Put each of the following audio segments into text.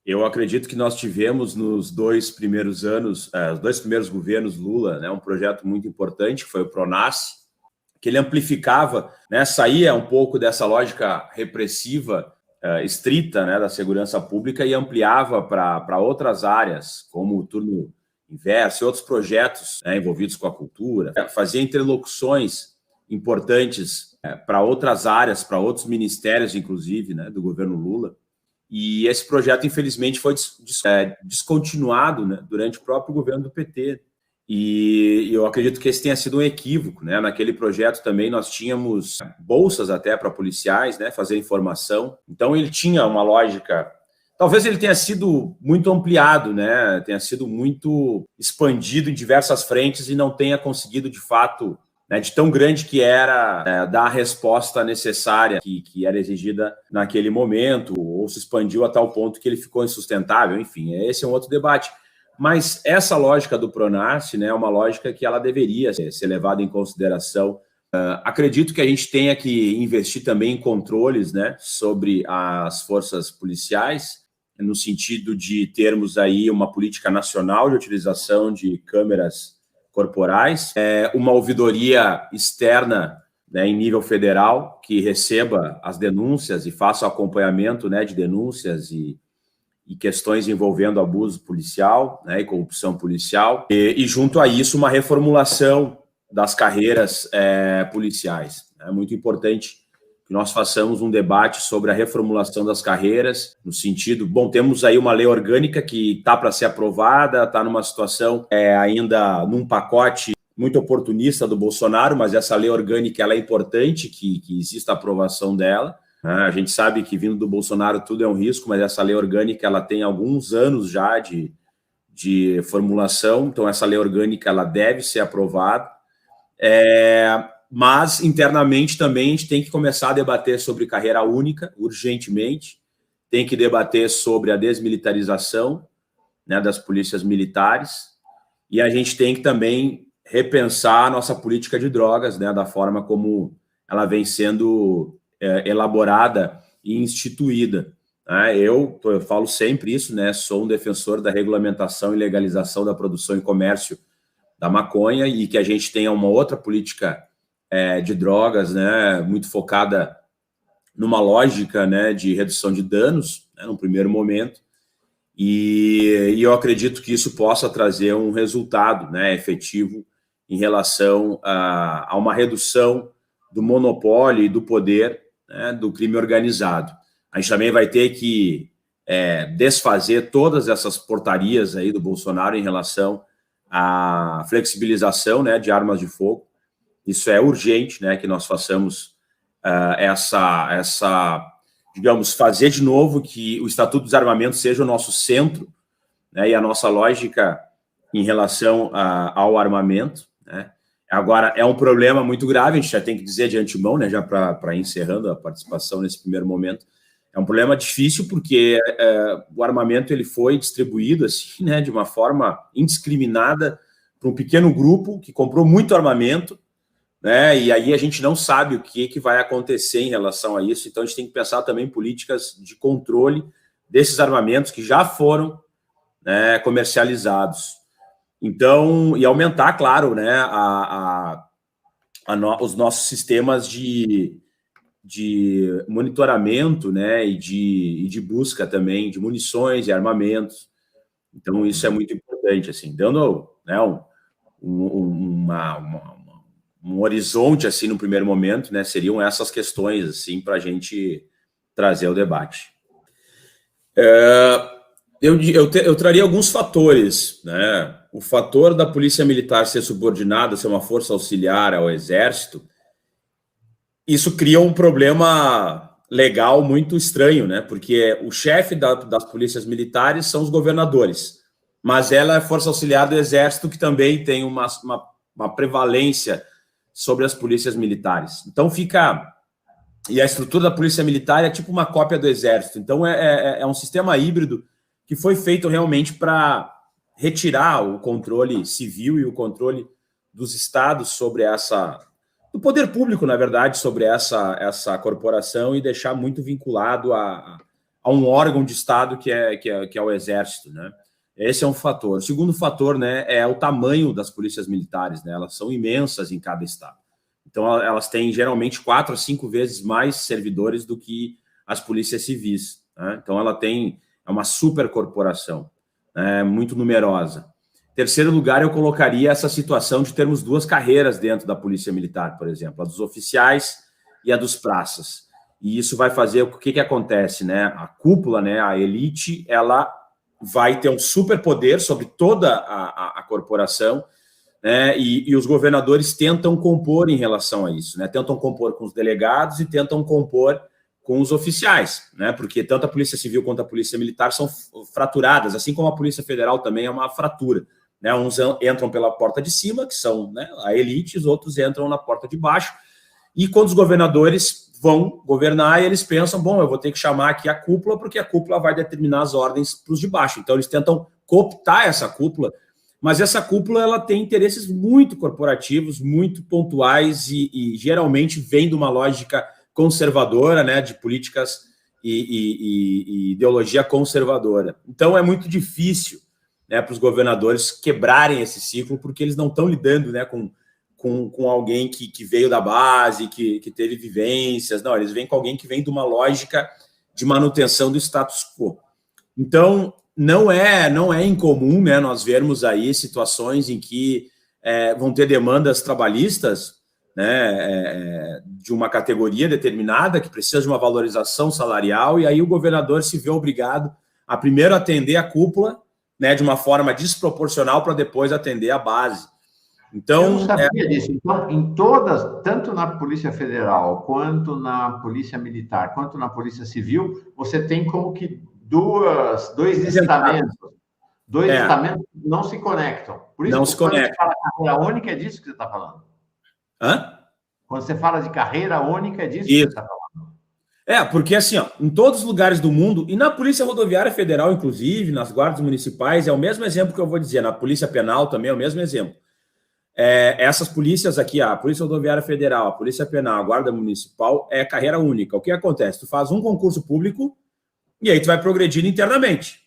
Eu acredito que nós tivemos nos 2 primeiros anos, os 2 primeiros governos Lula, né, um projeto muito importante, que foi o PRONASSE, que ele amplificava, né, saía um pouco dessa lógica repressiva estrita, né, da segurança pública e ampliava para outras áreas, como o turno inverso e outros projetos, né, envolvidos com a cultura, fazia interlocuções importantes para outras áreas, para outros ministérios, inclusive, né, do governo Lula. E esse projeto, infelizmente, foi descontinuado, né, durante o próprio governo do PT. E eu acredito que esse tenha sido um equívoco, né? Naquele projeto também nós tínhamos bolsas até para policiais, né, fazer informação. Então ele tinha uma lógica. Talvez ele tenha sido muito ampliado, né? Tenha sido muito expandido em diversas frentes e não tenha conseguido, de fato, né, de tão grande que era dar a resposta necessária que era exigida naquele momento, ou se expandiu a tal ponto que ele ficou insustentável. Enfim, esse é um outro debate. Mas essa lógica do PRONASSE, né, é uma lógica que ela deveria ser levada em consideração. Acredito que a gente tenha que investir também em controles, né, sobre as forças policiais, no sentido de termos aí uma política nacional de utilização de câmeras corporais, uma ouvidoria externa, né, em nível federal, que receba as denúncias e faça o acompanhamento, né, de denúncias e questões envolvendo abuso policial, né, e corrupção policial, e junto a isso uma reformulação das carreiras policiais. É muito importante que nós façamos um debate sobre a reformulação das carreiras, no sentido, bom, temos aí uma lei orgânica que está para ser aprovada, está numa situação ainda num pacote muito oportunista do Bolsonaro, mas essa lei orgânica ela é importante que exista a aprovação dela. A gente sabe que vindo do Bolsonaro tudo é um risco, mas essa lei orgânica ela tem alguns anos já de formulação, então essa lei orgânica ela deve ser aprovada. Mas internamente também a gente tem que começar a debater sobre carreira única, urgentemente, tem que debater sobre a desmilitarização, né, das polícias militares, e a gente tem que também repensar a nossa política de drogas, né, da forma como ela vem sendo elaborada e instituída. Eu falo sempre isso, né? Sou um defensor da regulamentação e legalização da produção e comércio da maconha e que a gente tenha uma outra política de drogas, né? Muito focada numa lógica, né, de redução de danos, né, no primeiro momento. E eu acredito que isso possa trazer um resultado, né, efetivo em relação a uma redução do monopólio e do poder, né, do crime organizado. A gente também vai ter que desfazer todas essas portarias aí do Bolsonaro em relação à flexibilização, né, de armas de fogo. Isso é urgente, né, que nós façamos digamos, fazer de novo que o Estatuto dos Armamentos seja o nosso centro, né, e a nossa lógica em relação ao armamento, né. Agora, é um problema muito grave, a gente já tem que dizer de antemão, né, já para encerrando a participação nesse primeiro momento, é um problema difícil porque o armamento ele foi distribuído assim, né, de uma forma indiscriminada para um pequeno grupo que comprou muito armamento, né, e aí a gente não sabe o que vai acontecer em relação a isso, então a gente tem que pensar também em políticas de controle desses armamentos que já foram, né, comercializados. Então, e aumentar, claro, né, os nossos sistemas de monitoramento, né, e de busca também de munições e armamentos. Então, isso é muito importante, assim, dando, né, um horizonte, assim, no primeiro momento, né, seriam essas questões, assim, para a gente trazer o debate. Eu traria alguns fatores, né? O fator da polícia militar ser subordinada, ser uma força auxiliar ao exército, isso cria um problema legal muito estranho, né? Porque o chefe das polícias militares são os governadores, mas ela é força auxiliar do exército que também tem uma prevalência sobre as polícias militares. Então fica... E a estrutura da polícia militar é tipo uma cópia do exército. Então é um sistema híbrido que foi feito realmente para retirar o controle civil e o controle dos estados sobre do poder público, na verdade, sobre essa corporação e deixar muito vinculado a um órgão de Estado que é o Exército, né? Esse é um fator. O segundo fator, né, é o tamanho das polícias militares, né? Elas são imensas em cada estado. Então, elas têm geralmente 4 a 5 vezes mais servidores do que as polícias civis, né? Então, é uma supercorporação, né, muito numerosa. Em terceiro lugar, eu colocaria essa situação de termos 2 carreiras dentro da polícia militar, por exemplo, a dos oficiais e a dos praças. E isso vai fazer o que acontece, né? A cúpula, né, a elite, ela vai ter um superpoder sobre toda a corporação, né? E os governadores tentam compor em relação a isso, né? Tentam compor com os delegados e tentam compor com os oficiais, né? Porque tanto a Polícia Civil quanto a Polícia Militar são fraturadas, assim como a Polícia Federal também é uma fratura, né? Uns entram pela porta de cima, que são, né, a elite, os outros entram na porta de baixo. E quando os governadores vão governar, eles pensam, bom, eu vou ter que chamar aqui a cúpula, porque a cúpula vai determinar as ordens para os de baixo. Então, eles tentam cooptar essa cúpula, mas essa cúpula ela tem interesses muito corporativos, muito pontuais e geralmente vem de uma lógica conservadora, né, de políticas e ideologia conservadora. Então, é muito difícil, né, para os governadores quebrarem esse ciclo, porque eles não estão lidando, né, com alguém que veio da base, que teve vivências. Não, eles vêm com alguém que vem de uma lógica de manutenção do status quo. Então, não é incomum, né, nós vermos aí situações em que vão ter demandas trabalhistas, né, de uma categoria determinada que precisa de uma valorização salarial, e aí o governador se vê obrigado a primeiro atender a cúpula, né, de uma forma desproporcional para depois atender a base. Então, eu não sabia disso. Então, em todas, tanto na Polícia Federal, quanto na Polícia Militar, quanto na Polícia Civil, você tem como que dois estamentos. Dois estamentos não se conectam. Por isso, não se conectam. Quando você fala carreira única, é disso que você está falando. Hã? Quando você fala de carreira única, é disso que você está falando. Porque assim, ó, em todos os lugares do mundo, e na Polícia Rodoviária Federal, inclusive, nas guardas municipais, é o mesmo exemplo que eu vou dizer, na Polícia Penal também é o mesmo exemplo. Essas polícias aqui, a Polícia Rodoviária Federal, a Polícia Penal, a Guarda Municipal, é carreira única. O que acontece? Tu faz um concurso público e aí tu vai progredindo internamente.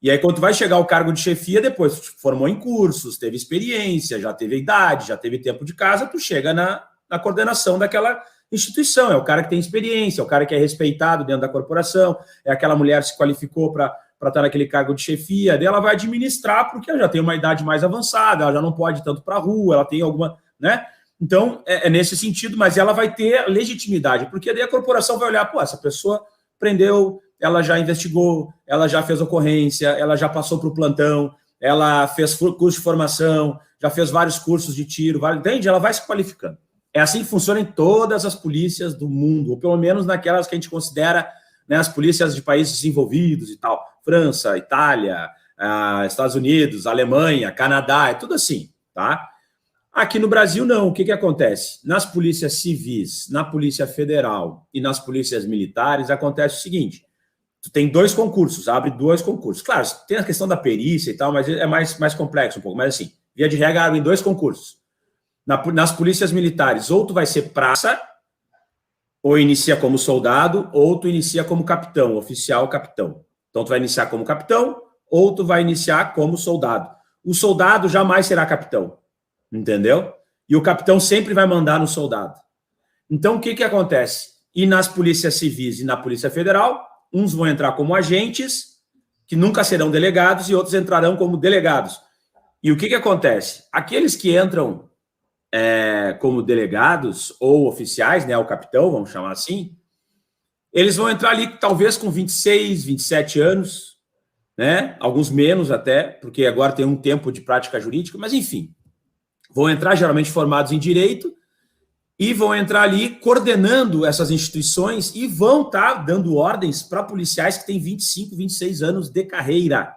E aí, quando tu vai chegar ao cargo de chefia, depois tu te formou em cursos, teve experiência, já teve idade, já teve tempo de casa, tu chega na coordenação daquela instituição. É o cara que tem experiência, é o cara que é respeitado dentro da corporação, é aquela mulher que se qualificou para estar naquele cargo de chefia, daí ela vai administrar porque ela já tem uma idade mais avançada, ela já não pode ir tanto para a rua, ela tem alguma, né? Então, é nesse sentido, mas ela vai ter legitimidade, porque daí a corporação vai olhar, pô, essa pessoa prendeu, ela já investigou, ela já fez ocorrência, ela já passou para o plantão, ela fez curso de formação, já fez vários cursos de tiro, entende? Ela vai se qualificando. É assim que funciona em todas as polícias do mundo, ou pelo menos naquelas que a gente considera, né, as polícias de países desenvolvidos e tal. França, Itália, Estados Unidos, Alemanha, Canadá, é tudo assim, tá? Aqui no Brasil, não. O que acontece? Nas polícias civis, na Polícia Federal e nas polícias militares, acontece o seguinte: tu tem 2 concursos, abre 2 concursos. Claro, tem a questão da perícia e tal, mas é mais complexo um pouco. Mas assim, via de regra, abrem 2 concursos. Nas polícias militares, ou tu vai ser praça, ou inicia como soldado, ou tu inicia como capitão, oficial capitão. Então, tu vai iniciar como capitão, ou tu vai iniciar como soldado. O soldado jamais será capitão, entendeu? E o capitão sempre vai mandar no soldado. Então, o que acontece? E nas polícias civis e na Polícia Federal, uns vão entrar como agentes, que nunca serão delegados, e outros entrarão como delegados. E o que acontece? Aqueles que entram como delegados ou oficiais, né, o capitão, vamos chamar assim, eles vão entrar ali talvez com 26, 27 anos, né, alguns menos até, porque agora tem um tempo de prática jurídica, mas enfim, vão entrar geralmente formados em direito e vão entrar ali coordenando essas instituições e vão estar dando ordens para policiais que têm 25, 26 anos de carreira.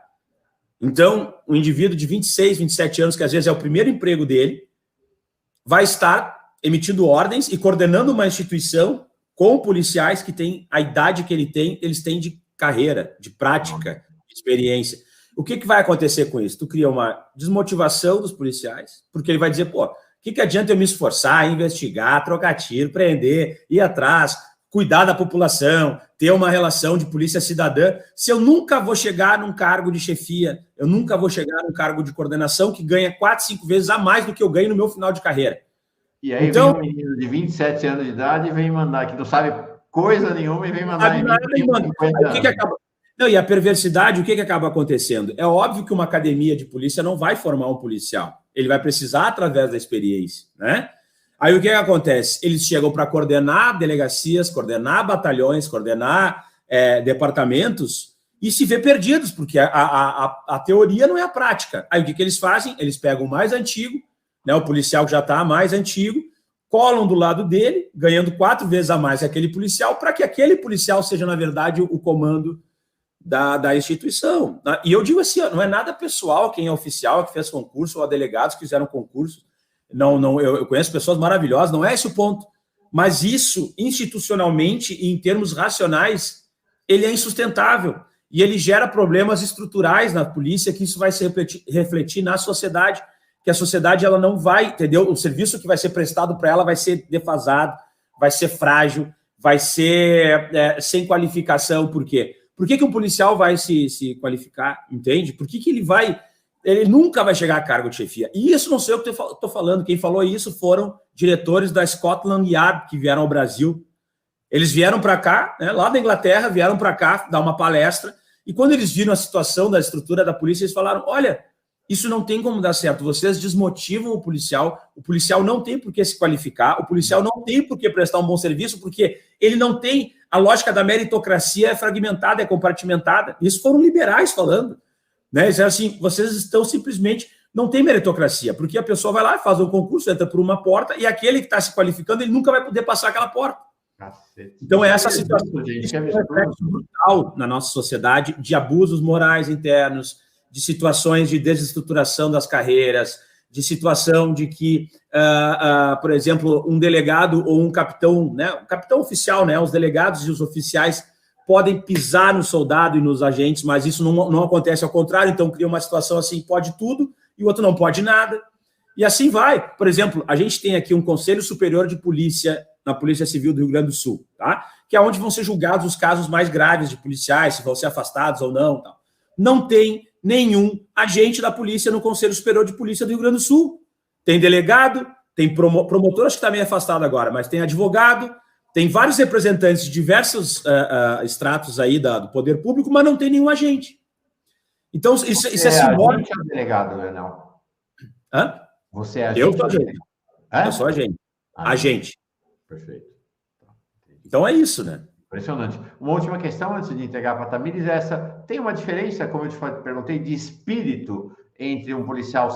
Então, um indivíduo de 26, 27 anos, que às vezes é o primeiro emprego dele, vai estar emitindo ordens e coordenando uma instituição com policiais que têm a idade que eles têm de carreira, de prática, de experiência. O que vai acontecer com isso? Tu cria uma desmotivação dos policiais, porque ele vai dizer, pô, o que adianta eu me esforçar, investigar, trocar tiro, prender, ir atrás, cuidar da população, ter uma relação de polícia cidadã, se eu nunca vou chegar num cargo de chefia, eu nunca vou chegar num cargo de coordenação que ganha 4, 5 vezes a mais do que eu ganho no meu final de carreira. E aí então, vem um menino de 27 anos de idade e vem mandar, que não sabe coisa nenhuma, e vem mandar em mim. O que acaba... Não, e a perversidade, o que acaba acontecendo? É óbvio que uma academia de polícia não vai formar um policial. Ele vai precisar através da experiência, né? Aí o que acontece? Eles chegam para coordenar delegacias, coordenar batalhões, coordenar departamentos e se vê perdidos, porque a teoria não é a prática. Aí o que eles fazem? Eles pegam o mais antigo, né, o policial que já está mais antigo, colam do lado dele, ganhando 4 vezes a mais que aquele policial, para que aquele policial seja, na verdade, o comando da instituição. E eu digo assim, não é nada pessoal quem é oficial, que fez concurso, ou delegados que fizeram concurso. Não, eu conheço pessoas maravilhosas, não é esse o ponto. Mas isso, institucionalmente e em termos racionais, ele é insustentável. E ele gera problemas estruturais na polícia, que isso vai se refletir na sociedade, que a sociedade ela não vai, entendeu? O serviço que vai ser prestado para ela vai ser defasado, vai ser frágil, vai ser sem qualificação. Por quê? Por que um policial vai se qualificar, entende? Por que ele vai... Ele nunca vai chegar a cargo de chefia. E isso não sei eu que estou falando. Quem falou isso foram diretores da Scotland Yard, que vieram ao Brasil. Eles vieram para cá, né, lá da Inglaterra, vieram para cá dar uma palestra, e quando eles viram a situação da estrutura da polícia, eles falaram, olha, isso não tem como dar certo, vocês desmotivam o policial não tem por que se qualificar, o policial não tem por que prestar um bom serviço, porque ele não tem... A lógica da meritocracia é fragmentada, é compartimentada. Isso foram liberais falando. Né? Assim, vocês estão simplesmente... Não tem meritocracia, porque a pessoa vai lá, faz um concurso, entra por uma porta, e aquele que está se qualificando, ele nunca vai poder passar aquela porta. Então, é essa situação. Isso é um reflexo brutal na nossa sociedade de abusos morais internos, de situações de desestruturação das carreiras, de situação de que, por exemplo, um delegado ou um capitão, né, um capitão oficial, né, os delegados e os oficiais podem pisar no soldado e nos agentes, mas isso não acontece ao contrário, então cria uma situação assim, pode tudo e o outro não pode nada, e assim vai. Por exemplo, a gente tem aqui um Conselho Superior de Polícia na Polícia Civil do Rio Grande do Sul, tá? Que é onde vão ser julgados os casos mais graves de policiais, se vão ser afastados ou não. Tal. Não tem nenhum agente da polícia no Conselho Superior de Polícia do Rio Grande do Sul. Tem delegado, tem promotor, acho que está meio afastado agora, mas tem advogado, tem vários representantes de diversos estratos aí do poder público, mas não tem nenhum agente. Então, isso é simbólico. Você é delegado, Leonel? Hã? Você é agente? Eu sou agente. Eu sou agente. Agente. Perfeito. Então é isso, né? Impressionante. Uma última questão antes de entregar para a Tamires é essa. Tem uma diferença, como eu te perguntei, de espírito entre um policial,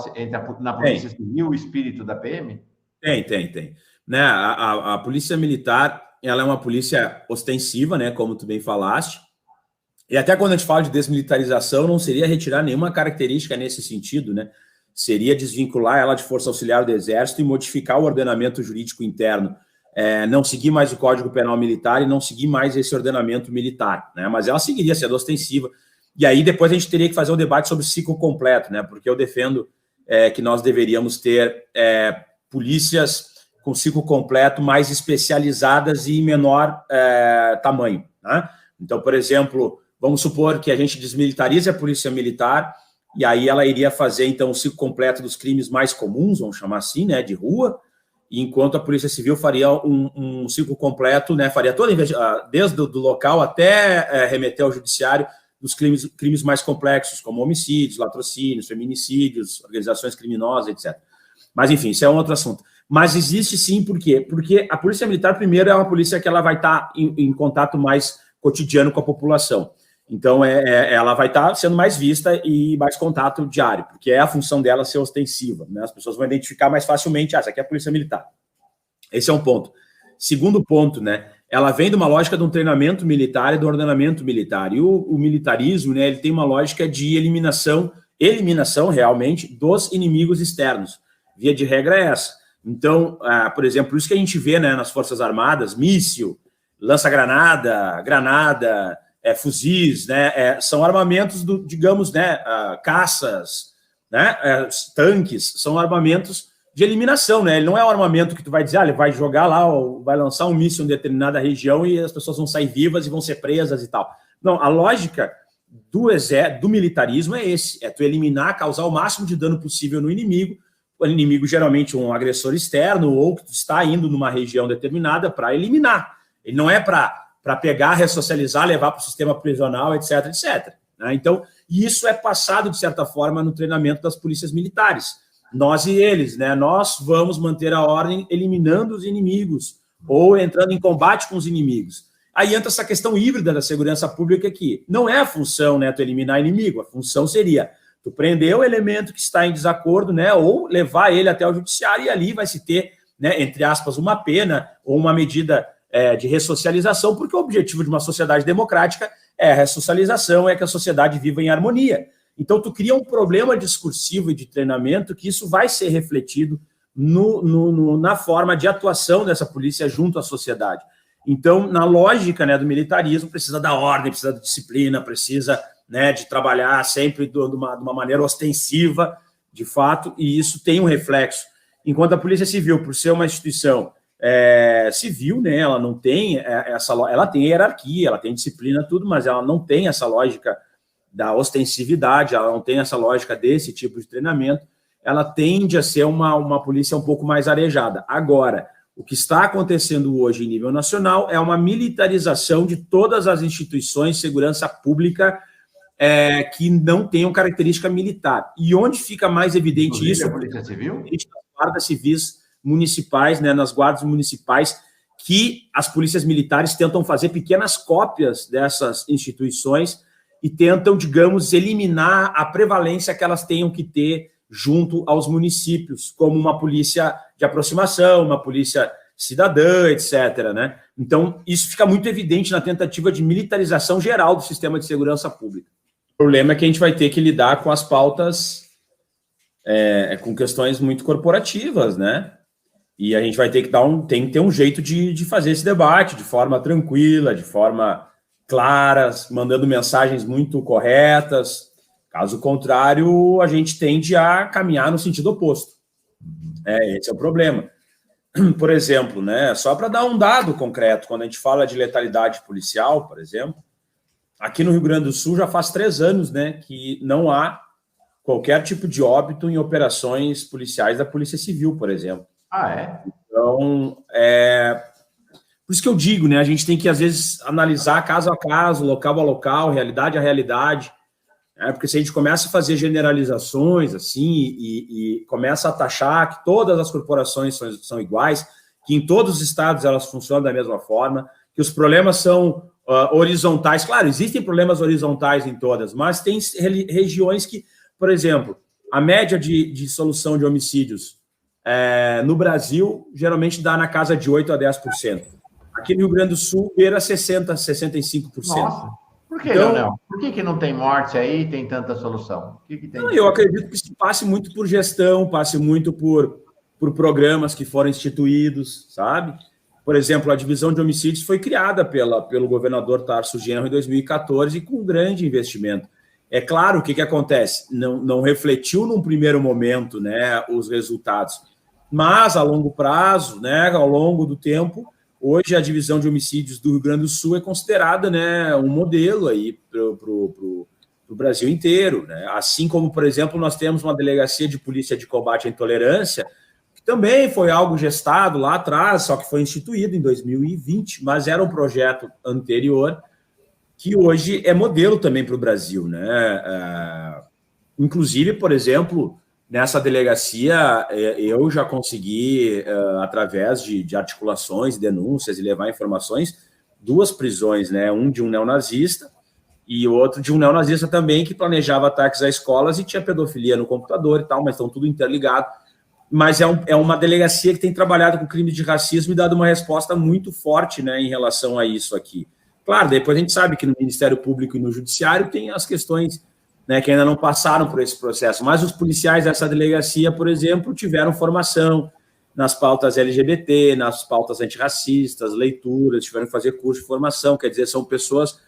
na Polícia Civil e o espírito da PM? Tem. Né? A Polícia Militar, ela é uma polícia ostensiva, né? Como tu bem falaste. E até quando a gente fala de desmilitarização, não seria retirar nenhuma característica nesse sentido, né? Seria desvincular ela de Força Auxiliar do Exército e modificar o ordenamento jurídico interno. Não seguir mais o Código Penal Militar e não seguir mais esse ordenamento militar, né? Mas ela seguiria sendo ostensiva. E aí depois a gente teria que fazer um debate sobre ciclo completo, né? Porque eu defendo que nós deveríamos ter polícias com ciclo completo mais especializadas e em menor tamanho, né? Então, por exemplo, vamos supor que a gente desmilitarize a Polícia Militar e aí ela iria fazer, então, o ciclo completo dos crimes mais comuns, vamos chamar assim, né? De rua, enquanto a Polícia Civil faria um ciclo completo, né, faria toda desde o local até remeter ao judiciário dos crimes mais complexos, como homicídios, latrocínios, feminicídios, organizações criminosas, etc. Mas, enfim, isso é um outro assunto. Mas existe sim, por quê? Porque a Polícia Militar, primeiro, é uma polícia que ela vai estar em contato mais cotidiano com a população. Então, ela vai estar sendo mais vista e mais contato diário, porque é a função dela ser ostensiva, né? As pessoas vão identificar mais facilmente, essa aqui é a Polícia Militar. Esse é um ponto. Segundo ponto, né? Ela vem de uma lógica de um treinamento militar e do ordenamento militar. E o militarismo, né? Ele tem uma lógica de eliminação realmente dos inimigos externos. Via de regra é essa. Então, por exemplo, isso que a gente vê, né, nas Forças Armadas, míssil, lança-granada, fuzis, né, são armamentos, digamos, né, caças, né, tanques, são armamentos de eliminação, né? Ele não é um armamento que tu vai dizer, ele vai jogar lá, vai lançar um míssil em determinada região e as pessoas vão sair vivas e vão ser presas e tal. Não, a lógica do militarismo é esse, é tu eliminar, causar o máximo de dano possível no inimigo, o inimigo geralmente um agressor externo ou que tu está indo numa região determinada para eliminar. Ele não é para pegar, ressocializar, levar para o sistema prisional, etc, etc. Né? Então, isso é passado, de certa forma, no treinamento das polícias militares. Nós e eles, né? Nós vamos manter a ordem eliminando os inimigos ou entrando em combate com os inimigos. Aí entra essa questão híbrida da segurança pública aqui. Não é a função, né, tu eliminar inimigo, a função seria tu prender o elemento que está em desacordo, né, ou levar ele até o judiciário e ali vai se ter, né, entre aspas, uma pena ou uma medida de ressocialização, porque o objetivo de uma sociedade democrática é a ressocialização, é que a sociedade viva em harmonia. Então, tu cria um problema discursivo e de treinamento que isso vai ser refletido na forma de atuação dessa polícia junto à sociedade. Então, na lógica, né, do militarismo, precisa da ordem, precisa da disciplina, precisa, né, de trabalhar sempre de uma maneira ostensiva, de fato, e isso tem um reflexo. Enquanto a Polícia Civil, por ser uma instituição civil, né, ela não tem ela tem hierarquia, ela tem disciplina, tudo, mas ela não tem essa lógica da ostensividade, ela não tem essa lógica desse tipo de treinamento, ela tende a ser uma polícia um pouco mais arejada. Agora, o que está acontecendo hoje em nível nacional é uma militarização de todas as instituições de segurança pública que não tenham característica militar. E onde fica mais evidente isso? A Polícia Civil? Nas guardas civis municipais, né, nas guardas municipais, que as polícias militares tentam fazer pequenas cópias dessas instituições e tentam, digamos, eliminar a prevalência que elas tenham que ter junto aos municípios, como uma polícia de aproximação, uma polícia cidadã, etc. Né? Então, isso fica muito evidente na tentativa de militarização geral do sistema de segurança pública. O problema é que a gente vai ter que lidar com as pautas, com questões muito corporativas, né? E a gente vai ter que tem que ter um jeito de fazer esse debate de forma tranquila, de forma clara, mandando mensagens muito corretas. Caso contrário, a gente tende a caminhar no sentido oposto. Esse é o problema. Por exemplo, né, só para dar um dado concreto, quando a gente fala de letalidade policial, por exemplo, aqui no Rio Grande do Sul já faz 3 anos, né, que não há qualquer tipo de óbito em operações policiais da Polícia Civil, por exemplo. Então, por isso que eu digo, né, a gente tem que, às vezes, analisar caso a caso, local a local, realidade a realidade, porque se a gente começa a fazer generalizações assim e começa a taxar que todas as corporações são iguais, que em todos os estados elas funcionam da mesma forma, que os problemas são horizontais. Claro, existem problemas horizontais em todas, mas tem regiões que, por exemplo, a média de solução de homicídios no Brasil geralmente dá na casa de 8% a 10%. Aqui no Rio Grande do Sul, beira 60%, 65%. Nossa. Por que, então, Leonel? Por que não tem morte aí e tem tanta solução? Eu acredito que isso passe muito por gestão, passe muito por programas que foram instituídos, sabe? Por exemplo, a divisão de homicídios foi criada pelo governador Tarso Genro em 2014 com um grande investimento. É claro, o que acontece? Não refletiu num primeiro momento, né, os resultados, mas a longo prazo, né, ao longo do tempo, hoje a divisão de homicídios do Rio Grande do Sul é considerada, né, um modelo aí para o Brasil inteiro, né? Assim como, por exemplo, nós temos uma delegacia de polícia de combate à intolerância, que também foi algo gestado lá atrás, só que foi instituído em 2020, mas era um projeto anterior, que hoje é modelo também para o Brasil, né? Inclusive, por exemplo, nessa delegacia, eu já consegui, através de articulações, denúncias e levar informações, 2 prisões, né? Um de um neonazista e outro de um neonazista também que planejava ataques a escolas e tinha pedofilia no computador e tal, mas estão tudo interligado. Mas é uma delegacia que tem trabalhado com crime de racismo e dado uma resposta muito forte, né, em relação a isso aqui. Claro, depois a gente sabe que no Ministério Público e no Judiciário tem as questões, né, que ainda não passaram por esse processo, mas os policiais dessa delegacia, por exemplo, tiveram formação nas pautas LGBT, nas pautas antirracistas, leituras, tiveram que fazer curso de formação, quer dizer, são pessoas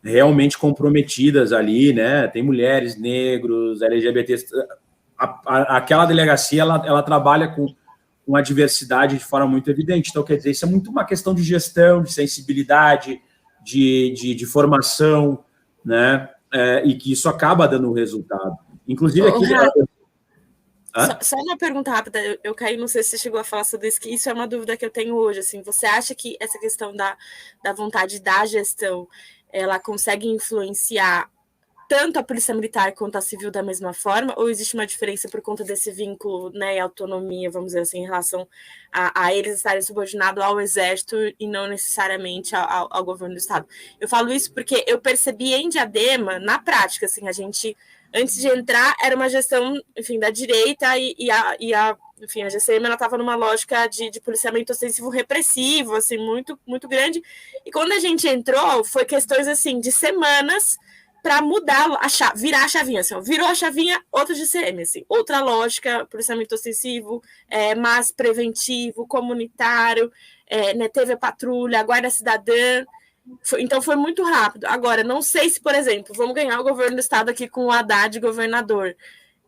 realmente comprometidas ali, né, tem mulheres, negros, LGBT, aquela delegacia ela trabalha com a diversidade de forma muito evidente. Então, quer dizer, isso é muito uma questão de gestão, de sensibilidade, de formação, né? E que isso acaba dando resultado. Inclusive, aqui... Só uma pergunta rápida, eu caí, não sei se você chegou a falar sobre isso, que isso é uma dúvida que eu tenho hoje, assim, você acha que essa questão da vontade da gestão, ela consegue influenciar tanto a polícia militar quanto a civil da mesma forma, ou existe uma diferença por conta desse vínculo, né, e autonomia, vamos dizer assim, em relação a eles estarem subordinados ao exército e não necessariamente ao governo do estado? Eu falo isso porque eu percebi em Diadema, na prática, assim, a gente... Antes de entrar, era uma gestão, enfim, da direita enfim, a GCM estava numa lógica de policiamento ostensivo repressivo, assim, muito, muito grande. E quando a gente entrou, foi questões, assim, de semanas para mudar, virar a chavinha, assim, ó, virou a chavinha, outra GCM, assim, outra lógica, policiamento ostensivo, mais preventivo, comunitário, né, teve a patrulha, a guarda cidadã. Então foi muito rápido. Agora, não sei se, por exemplo, vamos ganhar o governo do estado aqui com o Haddad governador.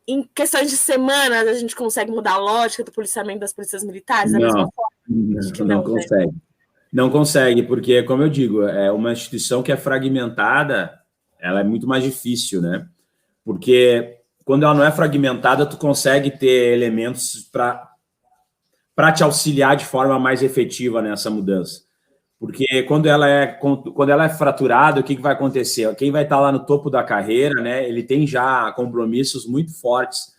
Em questões de semanas, a gente consegue mudar a lógica do policiamento das polícias militares da mesma forma? Não consegue. Né? Não consegue, porque, como eu digo, é uma instituição que é fragmentada, ela é muito mais difícil, né? Porque quando ela não é fragmentada, tu consegue ter elementos para te auxiliar de forma mais efetiva nessa mudança. Porque quando ela é fraturada, o que vai acontecer? Quem vai estar lá no topo da carreira, né? Ele tem já compromissos muito fortes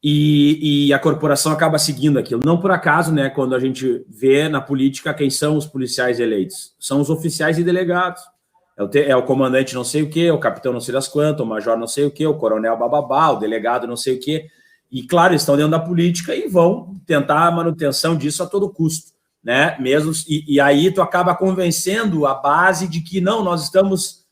e a corporação acaba seguindo aquilo. Não por acaso, né? Quando a gente vê na política quem são os policiais eleitos, são os oficiais e delegados. É o comandante não sei o quê, o capitão não sei das quantas, o major não sei o quê, o coronel bababá, o delegado não sei o quê. E claro, eles estão dentro da política e vão tentar a manutenção disso a todo custo. Né? Mesmo, e aí tu acaba convencendo a base de que não, nós estamos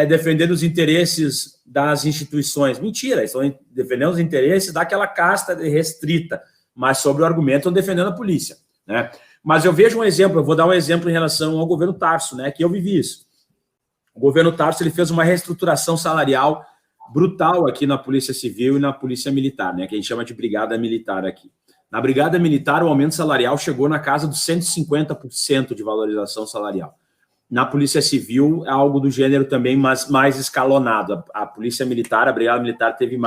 defendendo os interesses das instituições. Mentira, estão defendendo os interesses daquela casta restrita, mas sobre o argumento estão defendendo a polícia. Né? Mas eu vejo um exemplo, eu vou dar um exemplo em relação ao governo Tarso, né, que eu vivi isso. O governo Tarso ele fez uma reestruturação salarial brutal aqui na Polícia Civil e na Polícia Militar, né, que a gente chama de Brigada Militar aqui. Na Brigada Militar, o aumento salarial chegou na casa dos 150% de valorização salarial. Na Polícia Civil, é algo do gênero também, mas mais escalonado. A Polícia Militar, a Brigada Militar teve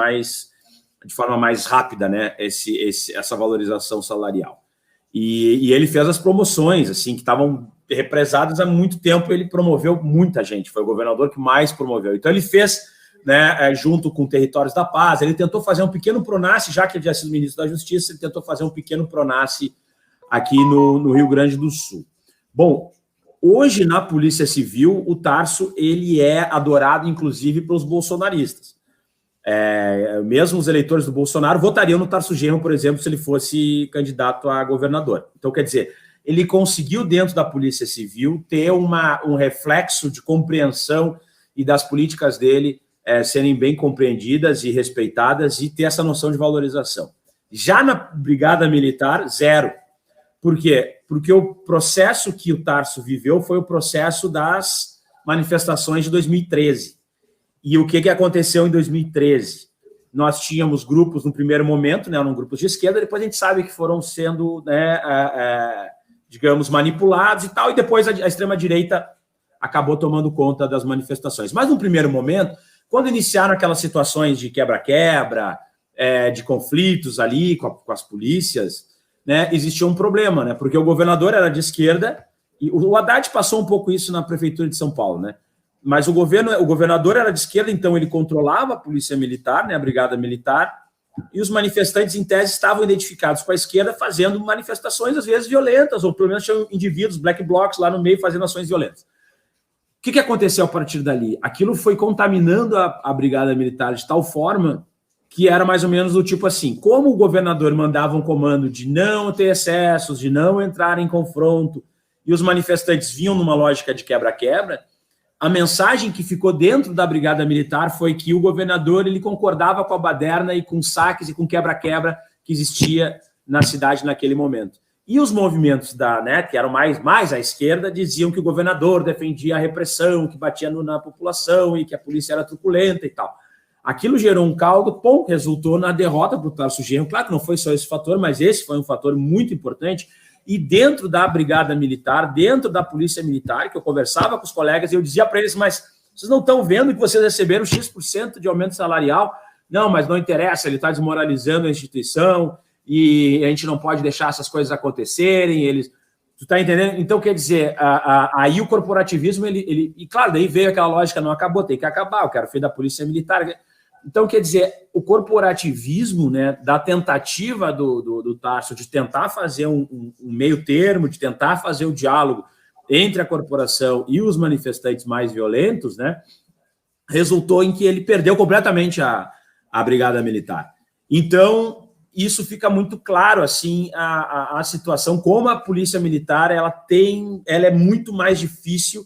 de forma mais rápida, né, essa valorização salarial. E ele fez as promoções, assim, que estavam represadas há muito tempo, ele promoveu muita gente, foi o governador que mais promoveu. Então, ele fez... Né, junto com Territórios da Paz, ele tentou fazer um pequeno Pronace, já que ele já sido ministro da Justiça, ele tentou fazer um pequeno Pronace aqui no Rio Grande do Sul. Bom, hoje na Polícia Civil, o Tarso ele é adorado, inclusive, pelos bolsonaristas. Mesmo os eleitores do Bolsonaro votariam no Tarso Genro, por exemplo, se ele fosse candidato a governador. Então, quer dizer, ele conseguiu, dentro da Polícia Civil, ter um reflexo de compreensão e das políticas dele serem bem compreendidas e respeitadas e ter essa noção de valorização. Já na Brigada Militar, zero. Por quê? Porque o processo que o Tarso viveu foi o processo das manifestações de 2013. E o que aconteceu em 2013? Nós tínhamos grupos no primeiro momento, né, eram grupos de esquerda, depois a gente sabe que foram sendo, né, digamos, manipulados e tal, e depois a extrema-direita acabou tomando conta das manifestações. Mas no primeiro momento, quando iniciaram aquelas situações de quebra-quebra, de conflitos ali com as polícias, né, existia um problema, né, porque o governador era de esquerda, e o Haddad passou um pouco isso na prefeitura de São Paulo, né, mas o governador era de esquerda, então ele controlava a polícia militar, né, a brigada militar, e os manifestantes, em tese, estavam identificados com a esquerda fazendo manifestações, às vezes, violentas, ou pelo menos tinham indivíduos, black blocs, lá no meio fazendo ações violentas. O que aconteceu a partir dali? Aquilo foi contaminando a Brigada Militar de tal forma que era mais ou menos do tipo assim, como o governador mandava um comando de não ter excessos, de não entrar em confronto, e os manifestantes vinham numa lógica de quebra-quebra, a mensagem que ficou dentro da Brigada Militar foi que o governador ele concordava com a baderna e com saques e com quebra-quebra que existia na cidade naquele momento. E os movimentos que eram mais à esquerda diziam que o governador defendia a repressão, que batia na população e que a polícia era truculenta e tal. Aquilo gerou um caldo, resultou na derrota para o Tarso Genro. Claro que não foi só esse fator, mas esse foi um fator muito importante. E dentro da Brigada Militar, dentro da Polícia Militar, que eu conversava com os colegas e eu dizia para eles, mas vocês não estão vendo que vocês receberam X% de aumento salarial? Não, mas não interessa, ele está desmoralizando a instituição e a gente não pode deixar essas coisas acontecerem. Tu está entendendo? Então, quer dizer, aí o corporativismo, e claro, daí veio aquela lógica, não acabou, tem que acabar, eu quero fim da Polícia Militar. Então, quer dizer, o corporativismo, né, da tentativa do Tarso de tentar fazer um meio termo, de tentar fazer o diálogo entre a corporação e os manifestantes mais violentos, né, resultou em que ele perdeu completamente a Brigada Militar. Então, isso fica muito claro, assim, a situação, como a Polícia Militar, ela é muito mais difícil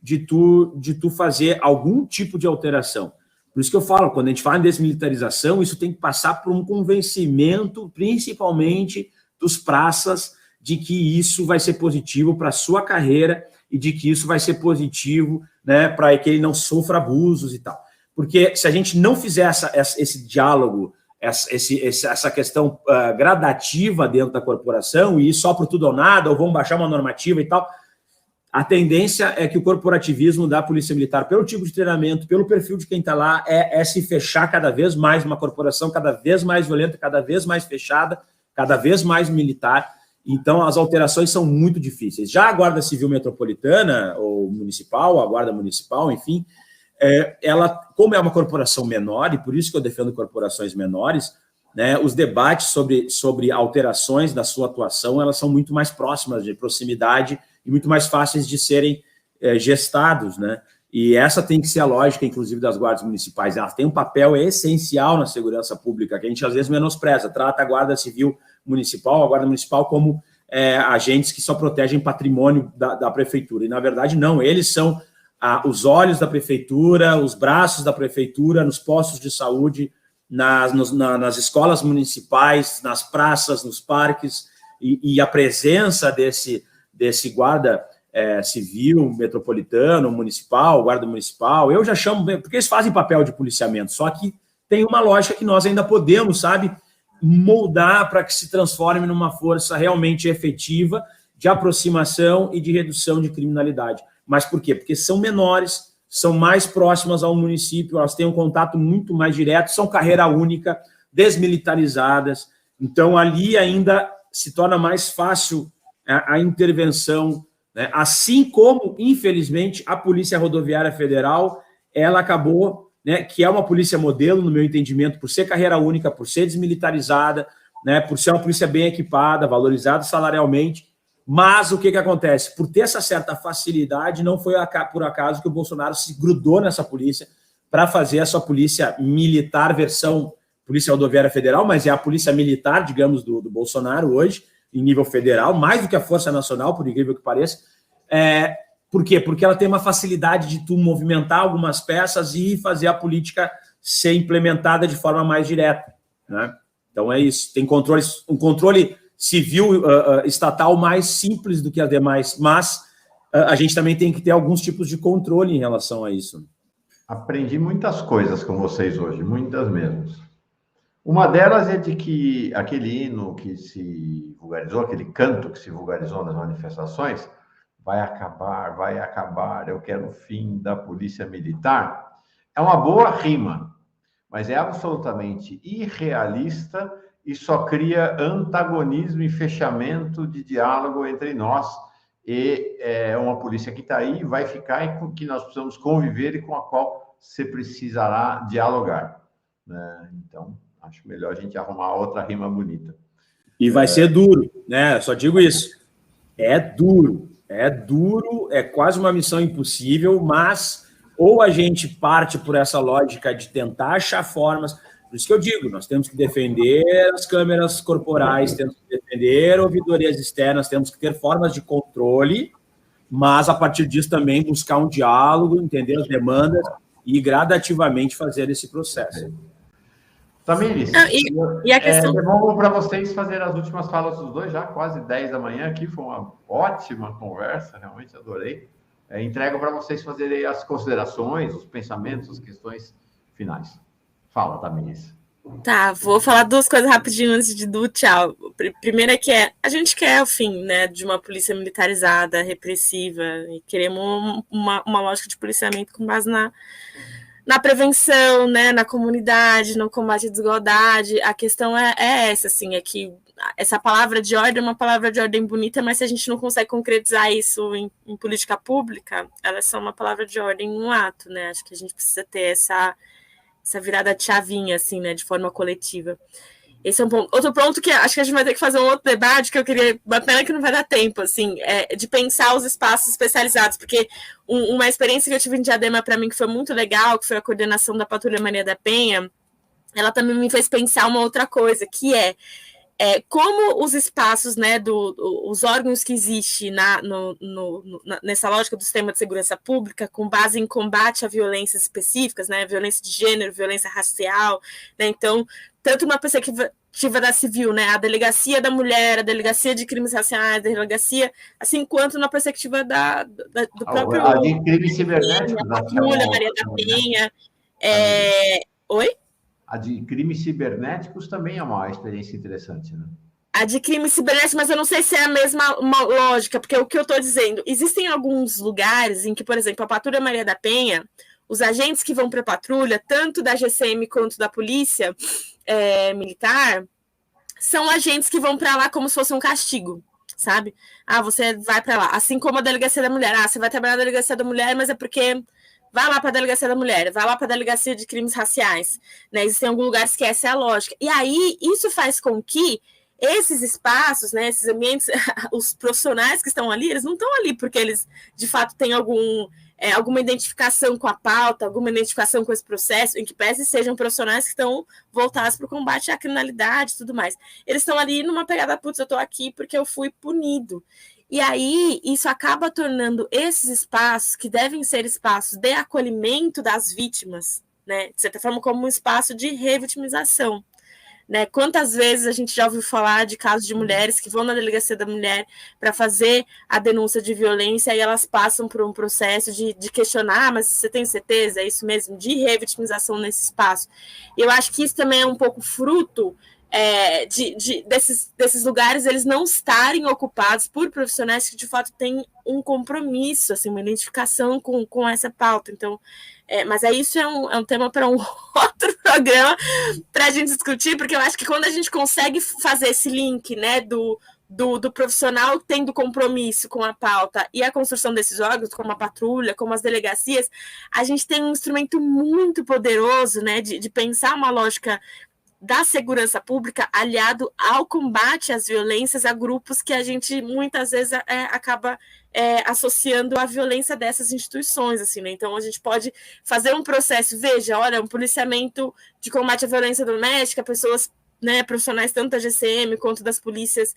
de tu fazer algum tipo de alteração. Por isso que eu falo, quando a gente fala em desmilitarização, isso tem que passar por um convencimento, principalmente dos praças, de que isso vai ser positivo para a sua carreira e de que isso vai ser positivo, né, para que ele não sofra abusos e tal. Porque se a gente não fizer esse diálogo, essa questão gradativa dentro da corporação, e ir só para tudo ou nada, ou vamos baixar uma normativa e tal, a tendência é que o corporativismo da Polícia Militar, pelo tipo de treinamento, pelo perfil de quem está lá, é se fechar cada vez mais, uma corporação cada vez mais violenta, cada vez mais fechada, cada vez mais militar. Então, as alterações são muito difíceis. Já a Guarda Civil Metropolitana, ou municipal, a Guarda Municipal, enfim, ela, como é uma corporação menor, e por isso que eu defendo corporações menores, né, os debates sobre alterações da sua atuação, elas são muito mais próximas, de proximidade, e muito mais fáceis de serem gestados, né? E essa tem que ser a lógica, inclusive, das guardas municipais. Elas têm um papel essencial na segurança pública, que a gente às vezes menospreza. Trata a Guarda Civil Municipal, a Guarda Municipal, como agentes que só protegem patrimônio da prefeitura. E, na verdade, não. Eles são os olhos da prefeitura, os braços da prefeitura, nos postos de saúde, nas escolas municipais, nas praças, nos parques, e a presença desse guarda civil, metropolitano, municipal, guarda municipal, eu já chamo, porque eles fazem papel de policiamento, só que tem uma lógica que nós ainda podemos, sabe, moldar para que se transforme numa força realmente efetiva de aproximação e de redução de criminalidade. Mas por quê? Porque são menores, são mais próximas ao município, elas têm um contato muito mais direto, são carreira única, desmilitarizadas, então ali ainda se torna mais fácil a intervenção, né? Assim como, infelizmente, a Polícia Rodoviária Federal, ela acabou, né, que é uma polícia modelo, no meu entendimento, por ser carreira única, por ser desmilitarizada, né, por ser uma polícia bem equipada, valorizada salarialmente, mas o que acontece? Por ter essa certa facilidade, não foi por acaso que o Bolsonaro se grudou nessa polícia para fazer a sua polícia militar, versão Polícia Rodoviária Federal, mas é a polícia militar, digamos, do Bolsonaro hoje, em nível federal, mais do que a Força Nacional, por incrível que pareça. Por quê? Porque ela tem uma facilidade de tu movimentar algumas peças e fazer a política ser implementada de forma mais direta, né? Então é isso. Tem um controle civil estatal mais simples do que as demais, mas a gente também tem que ter alguns tipos de controle em relação a isso. Aprendi muitas coisas com vocês hoje, muitas mesmo. Uma delas é de que aquele hino que se vulgarizou, aquele canto que se vulgarizou nas manifestações, vai acabar, eu quero o fim da polícia militar, é uma boa rima, mas é absolutamente irrealista e só cria antagonismo e fechamento de diálogo entre nós e uma polícia que está aí, vai ficar e com que nós precisamos conviver e com a qual você precisará dialogar, né? Então, acho melhor a gente arrumar outra rima bonita. E vai ser duro, né? Só digo isso. É duro, é quase uma missão impossível, mas ou a gente parte por essa lógica de tentar achar formas. Por isso que eu digo, nós temos que defender as câmeras corporais, temos que defender ouvidorias externas, temos que ter formas de controle, mas a partir disso também buscar um diálogo, entender as demandas e gradativamente fazer esse processo. Tamires, e a questão... vamos para vocês fazer as últimas falas dos dois, já quase 10 da manhã aqui, foi uma ótima conversa, realmente adorei. Entrego para vocês fazerem as considerações, os pensamentos, as questões finais. Fala, Tamires. Tá, vou falar duas coisas rapidinho antes do tchau. Primeiro é que a gente quer o fim, né, de uma polícia militarizada, repressiva, e queremos uma lógica de policiamento com base na prevenção, né, na comunidade, no combate à desigualdade. A questão é essa, assim, é que essa palavra de ordem é uma palavra de ordem bonita, mas se a gente não consegue concretizar isso em política pública, ela é só uma palavra de ordem em um ato, né? Acho que a gente precisa ter essa virada de chavinha, assim, né, de forma coletiva. Esse é um ponto. Outro ponto que acho que a gente vai ter que fazer um outro debate, que eu queria, uma pena que não vai dar tempo, assim, de pensar os espaços especializados, porque uma experiência que eu tive em Diadema, para mim, que foi muito legal, que foi a coordenação da Patrulha Maria da Penha, ela também me fez pensar uma outra coisa, que como os espaços, né, os órgãos que existem nessa lógica do sistema de segurança pública, com base em combate a violências específicas, né, violência de gênero, violência racial, né, então, tanto uma perspectiva da civil, né, a delegacia da mulher, a delegacia de crimes raciais, a delegacia, assim, quanto na perspectiva do próprio... A de crimes cibernéticos. A Patrulha Maria da Penha. Oi? A de crimes cibernéticos também é uma experiência interessante, né? A de crimes cibernéticos, mas eu não sei se é a mesma lógica, porque o que eu estou dizendo, existem alguns lugares em que, por exemplo, a Patrulha Maria da Penha, os agentes que vão para a patrulha, tanto da GCM quanto da polícia militar, são agentes que vão para lá como se fosse um castigo, sabe? Você vai para lá. Assim como a Delegacia da Mulher. Você vai trabalhar na Delegacia da Mulher, mas é porque... Vai lá para a Delegacia da Mulher, vai lá para a Delegacia de Crimes Raciais. Né? Existem alguns lugares que essa é a lógica. E aí, isso faz com que esses espaços, né, esses ambientes, os profissionais que estão ali, eles não estão ali porque eles, de fato, têm alguma identificação com a pauta, alguma identificação com esse processo, em que pese sejam profissionais que estão voltados para o combate à criminalidade e tudo mais. Eles estão ali numa pegada, putz, eu estou aqui porque eu fui punido. E aí, isso acaba tornando esses espaços, que devem ser espaços de acolhimento das vítimas, né, de certa forma, como um espaço de revitimização. Né? Quantas vezes a gente já ouviu falar de casos de mulheres que vão na Delegacia da Mulher para fazer a denúncia de violência e elas passam por um processo de questionar, mas você tem certeza? É isso mesmo? De revitimização nesse espaço. E eu acho que isso também é um pouco fruto desses lugares eles não estarem ocupados por profissionais que de fato têm um compromisso, assim, uma identificação com essa pauta. Então, mas isso é um tema para um outro programa para a gente discutir, porque eu acho que quando a gente consegue fazer esse link, né, do profissional tendo compromisso com a pauta e a construção desses órgãos, como a patrulha, como as delegacias, a gente tem um instrumento muito poderoso, né, de pensar uma lógica da segurança pública aliado ao combate às violências a grupos que a gente muitas vezes acaba associando a violência dessas instituições, assim, né? Então a gente pode fazer um processo, um policiamento de combate à violência doméstica, pessoas, né, profissionais tanto da GCM quanto das polícias,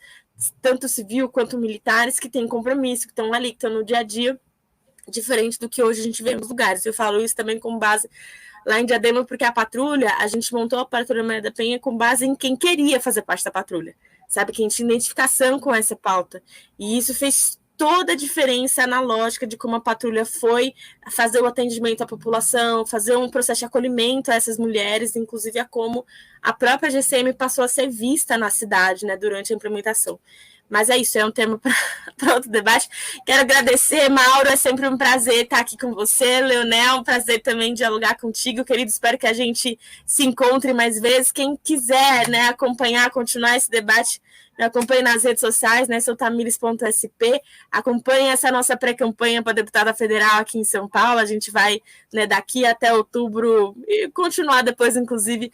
tanto civil quanto militares, que têm compromisso, que estão ali, que estão no dia a dia, diferente do que hoje a gente vê nos lugares. Eu falo isso também com base lá em Diadema, porque a patrulha, a gente montou a Patrulha Maria da Penha com base em quem queria fazer parte da patrulha, sabe? Quem tinha identificação com essa pauta. E isso fez toda a diferença na lógica de como a patrulha foi fazer o atendimento à população, fazer um processo de acolhimento a essas mulheres, inclusive a como a própria GCM passou a ser vista na cidade, né, durante a implementação. Mas é isso, é um tema para outro debate. Quero agradecer, Mauro, é sempre um prazer estar aqui com você. Leonel, um prazer também dialogar contigo, querido. Espero que a gente se encontre mais vezes. Quem quiser, né, acompanhar, continuar esse debate, me acompanhe nas redes sociais, né, soutamires.sp. Acompanhe essa nossa pré-campanha para deputada federal aqui em São Paulo. A gente vai, né, daqui até outubro e continuar depois, inclusive,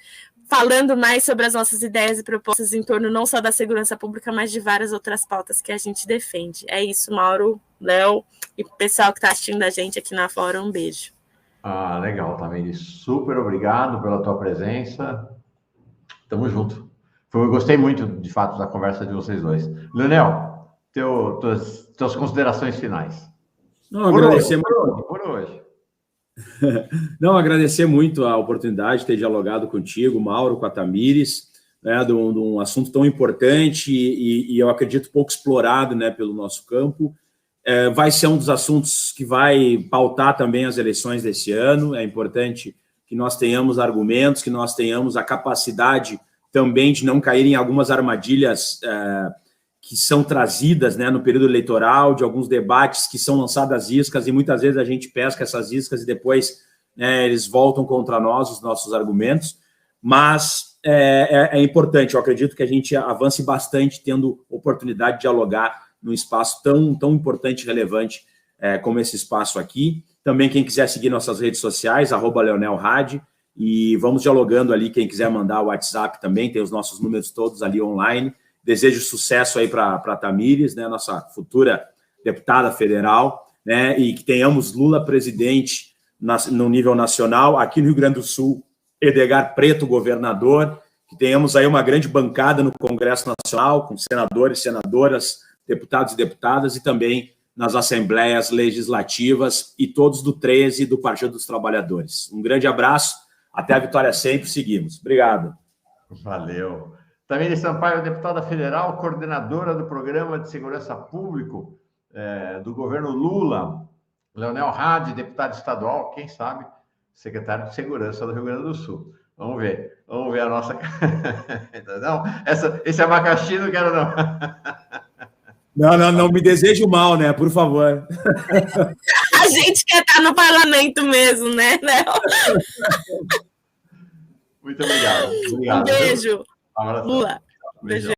falando mais sobre as nossas ideias e propostas em torno não só da segurança pública, mas de várias outras pautas que a gente defende. É isso, Mauro, Léo e o pessoal que está assistindo a gente aqui na Fórum, um beijo. Legal, Tamires. Super obrigado pela tua presença. Tamo junto. Eu gostei muito, de fato, da conversa de vocês dois. Leonel, tuas considerações finais. Não, agradecer por hoje. Não, agradecer muito a oportunidade de ter dialogado contigo, Mauro, com a Tamires, né, de um assunto tão importante e eu acredito pouco explorado, né, pelo nosso campo. Vai ser um dos assuntos que vai pautar também as eleições desse ano. É importante que nós tenhamos argumentos, que nós tenhamos a capacidade também de não cair em algumas armadilhas que são trazidas, né, no período eleitoral, de alguns debates que são lançadas iscas, e muitas vezes a gente pesca essas iscas e depois eles voltam contra nós, os nossos argumentos, mas é importante, eu acredito que a gente avance bastante tendo oportunidade de dialogar num espaço tão importante e relevante como esse espaço aqui. Também quem quiser seguir nossas redes sociais, @LeonelHad, e vamos dialogando ali, quem quiser mandar o WhatsApp também, tem os nossos números todos ali online. Desejo sucesso aí para a Tamires, né, nossa futura deputada federal, né, e que tenhamos Lula presidente no nível nacional, aqui no Rio Grande do Sul, Edgar Preto governador, que tenhamos aí uma grande bancada no Congresso Nacional, com senadores, senadoras, deputados e deputadas, e também nas assembleias legislativas e todos do 13 do Partido dos Trabalhadores. Um grande abraço, até a vitória sempre, seguimos. Obrigado. Valeu. Tamires Sampaio, deputada federal, coordenadora do Programa de Segurança Público do governo Lula. Leonel Hadi, deputado estadual, quem sabe, secretário de Segurança do Rio Grande do Sul. Vamos ver a nossa... Não, esse abacaxi não quero, não. Não me deseje o mal, né? Por favor. A gente quer estar no parlamento mesmo, né, Léo? Muito obrigado. Um beijo. Lula. Beijo.